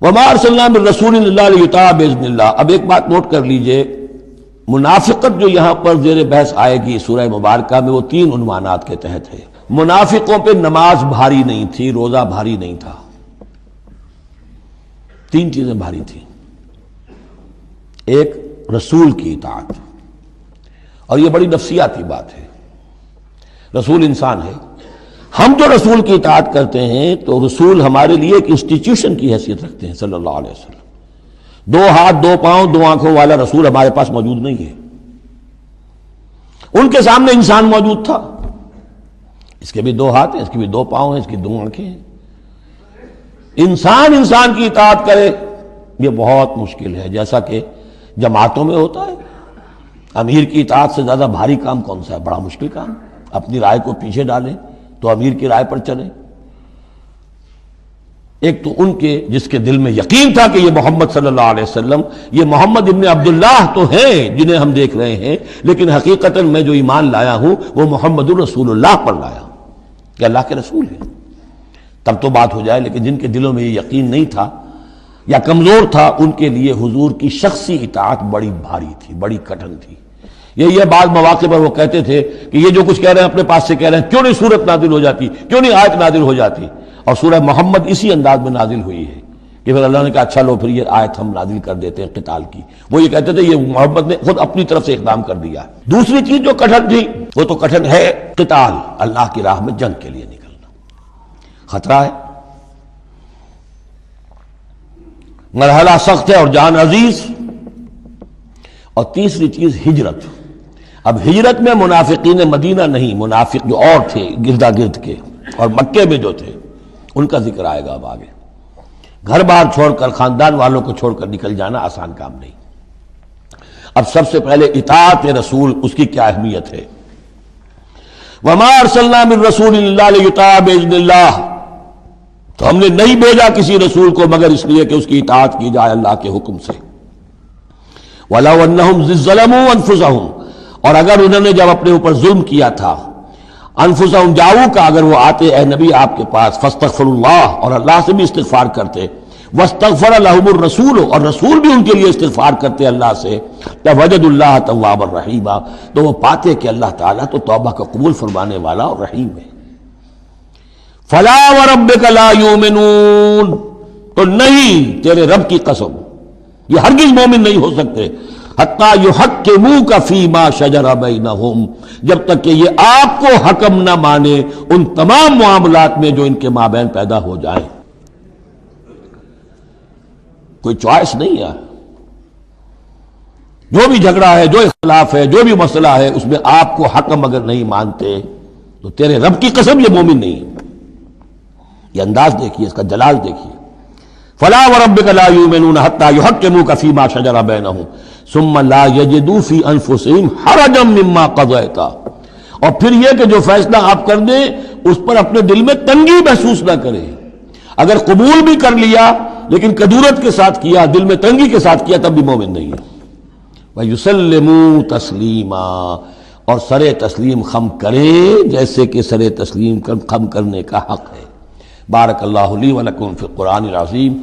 وما ارسلنا من رسول الا لیطاع باذن اللہ۔ اب ایک بات نوٹ کر لیجئے، منافقت جو یہاں پر زیر بحث آئے گی سورہ مبارکہ میں، وہ 3 عنوانات کے تحت ہے۔ منافقوں پہ نماز بھاری نہیں تھی، روزہ بھاری نہیں تھا، 3 چیزیں بھاری تھیں۔ ایک رسول کی اطاعت، اور یہ بڑی نفسیاتی بات ہے، رسول انسان ہے، ہم جو رسول کی اطاعت کرتے ہیں تو رسول ہمارے لیے ایک انسٹیٹیوشن کی حیثیت رکھتے ہیں صلی اللہ علیہ وسلم۔ 2 ہاتھ 2 پاؤں 2 آنکھوں والا رسول ہمارے پاس موجود نہیں ہے، ان کے سامنے انسان موجود تھا، اس کے بھی 2 ہاتھ ہیں، اس کے بھی 2 پاؤں ہیں، اس کی 2 آنکھیں ہیں۔ انسان کی اطاعت کرے یہ بہت مشکل ہے، جیسا کہ جماعتوں میں ہوتا ہے۔ امیر کی اطاعت سے زیادہ بھاری کام کون سا ہے؟ بڑا مشکل کام۔ اپنی رائے کو پیچھے ڈالیں تو امیر کی رائے پر چلیں۔ ایک تو ان کے جس کے دل میں یقین تھا کہ یہ محمد صلی اللہ علیہ وسلم، یہ محمد ابن عبداللہ تو ہیں جنہیں ہم دیکھ رہے ہیں، لیکن حقیقتاً میں جو ایمان لایا ہوں وہ محمد الرسول اللہ پر لایا ہوں کہ اللہ کے رسول ہیں، تب تو بات ہو جائے۔ لیکن جن کے دلوں میں یہ یقین نہیں تھا یا کمزور تھا، ان کے لیے حضور کی شخصی اطاعت بڑی بھاری تھی، بڑی کٹھن تھی۔ یہ بعض مواقع پر وہ کہتے تھے کہ یہ جو کچھ کہہ رہے ہیں اپنے پاس سے کہہ رہے ہیں، کیوں نہیں سورت نازل ہو جاتی، کیوں نہیں آیت نازل ہو جاتی؟ اور سورہ محمد اسی انداز میں نازل ہوئی ہے کہ پھر اللہ نے کہا اچھا لو پھر یہ آیت ہم نازل کر دیتے ہیں قتال کی۔ وہ یہ کہتے تھے یہ محمد نے خود اپنی طرف سے اقدام کر دیا۔ دوسری چیز جو کٹھن تھی وہ تو کٹھن ہے قتال، اللہ کی راہ میں جنگ کے لیے نکلنا، خطرہ ہے، مرحلہ سخت ہے اور جان عزیز۔ اور تیسری چیز ہجرت۔ اب ہجرت میں منافقین مدینہ نہیں، منافق جو اور تھے گردا گرد کے اور مکے میں جو تھے ان کا ذکر آئے گا اب آگے۔ گھر بار چھوڑ کر، خاندان والوں کو چھوڑ کر نکل جانا آسان کام نہیں۔ اب سب سے پہلے اطاعت رسول، اس کی کیا اہمیت ہے؟ وما ارسلنا من رسول الا لیطاع باذن اللہ، تو ہم نے نہیں بھیجا کسی رسول کو مگر اس لیے کہ اس کی اطاعت کی جائے اللہ کے حکم سے۔ وَلَوْ أَنَّهُمْ إِذْ ظَلَمُوا أَنفُسَهُمْ، اور اگر انہوں نے جب اپنے اوپر ظلم کیا تھا، انفسہم جاؤ کا، اگر وہ آتے اے نبی آپ کے پاس، فاستغفروا اللہ، اور اللہ سے بھی استغفار کرتے، واستغفر لهم الرسول، اور رسول بھی ان کے لیے استغفار کرتے اللہ سے، وجدوا اللہ توابا رحیما، تو وہ پاتے کہ اللہ تعالیٰ تو توبہ کا قبول فرمانے والا اور رحیم ہے۔ فلا وربک لا یؤمنون، تو نہیں تیرے رب کی قسم یہ ہرگز مومن نہیں ہو سکتے، حتیٰ یحکموک فیما شجر بینہم، جب تک کہ یہ آپ کو حکم نہ مانے ان تمام معاملات میں جو ان کے مابین پیدا ہو جائیں۔ کوئی چوائس نہیں ہے، جو بھی جھگڑا ہے، جو اختلاف ہے، جو بھی مسئلہ ہے، اس میں آپ کو حکم اگر نہیں مانتے تو تیرے رب کی قسم یہ مومن نہیں ہے۔ یہ انداز دیکھیے، اس کا جلال دیکھیے۔ فلا وربک لا یؤمنون حتی یحکموک فیما شجر بینہم ثم لا یجدوا فی انفسہم حرجا مما قضیت، اور پھر یہ کہ جو فیصلہ آپ کر دیں اس پر اپنے دل میں تنگی محسوس نہ کریں۔ اگر قبول بھی کر لیا لیکن کدورت کے ساتھ کیا، دل میں تنگی کے ساتھ کیا، تب بھی مومن نہیں ہے۔ وَيُسَلِّمُوا تَسْلِيمًا، اور سر تسلیم خم کرے جیسے کہ سر تسلیم خم کرنے کا حق ہے۔ بارک اللہ لی و لکم فی القرآن العظیم۔